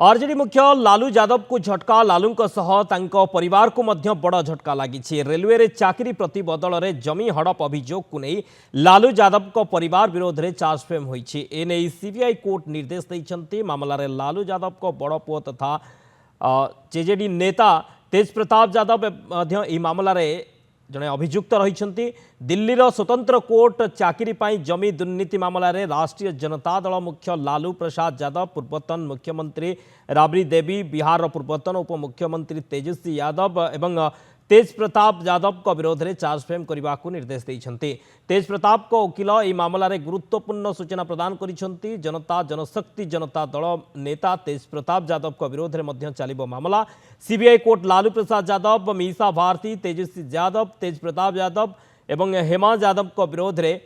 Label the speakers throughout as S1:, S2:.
S1: RJD मुख्य लालू यादव को झटका लालू परिवार को मध्य बड़ झटका लगी। रेलवे रे चाकरी प्रति बदल में जमी हड़प अभियोग को नहीं लालू यादव परिवार विरोध में चार्जफ्रेम होती। एने सीबीआई कोर्ट निर्देश देते। मामलें लालू यादव बड़ पुओ तथा जेजेडी नेता तेज प्रताप यादव मामलें जड़े अभियुक्त रही। दिल्लीर स्वतंत्र कोर्ट चाकरी जमी दुर्नीति मामलें राष्ट्रीय जनता दल मुख्य लालू प्रसाद यादव, पूर्वतन मुख्यमंत्री राबड़ी देवी, बिहार पूर्वतन उपमुख्यमंत्री तेजस्वी यादव एवं तेज प्रताप यादव विरोध में चार्जफ्रेम करने को निर्देश देते। तेज प्रताप वकिल यह मामलें गुरुत्वपूर्ण सूचना प्रदान कर जनता जनशक्ति जनता दल नेता तेज प्रताप यादव विरोध में चलो मामला। सीबीआई कोर्ट लालू प्रसाद यादव, मीसा भारती, तेजस्वी यादव, तेज प्रताप यादव एवं हेमा यादव विरोध में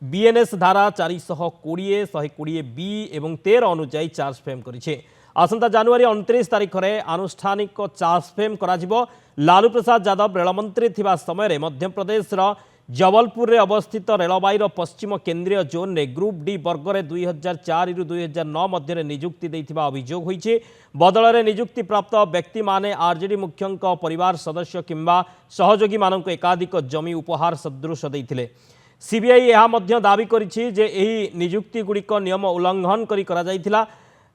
S1: बीएनएस धारा 420, 120 बी एवं 13 अनुजाई चार्जफ्रेम करिछे। आसंता जनवरी 29 तारिख में आनुष्ठानिक चार्जफ्रेम करा। लालू प्रसाद यादव रेलमंत्री थिबा समय मध्य प्रदेश जबलपुर में अवस्थित रेलवाई पश्चिम केंद्रीय जोन में ग्रुप डी वर्ग में 2004 रु 2009 मध्य नियुक्ति देथिबा अभियोग होइछे। बदल में नियुक्ति प्राप्त व्यक्ति माने आरजेडी मुख्य परिवार सदस्य किंबा सहयोगी मानक एकाधिक जमी उपहार सदृश देथिले। सीबीआई यह मध्य दाबी करिछि जे एही नियुक्ति गुड़िक नियम उल्लंघन करा जाइथिला।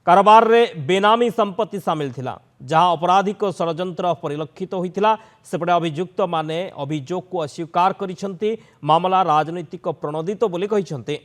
S1: कारोबार रे बेनामी संपत्ति सामिल थिला, जहां अपराधिक षड्यंत्र परिलक्षित होइथिला। सेपटे अभियुक्त माने अभियोग को अस्वीकार करिसंती। मामला राजनैतिक प्रणोदित बोली कहिसंती।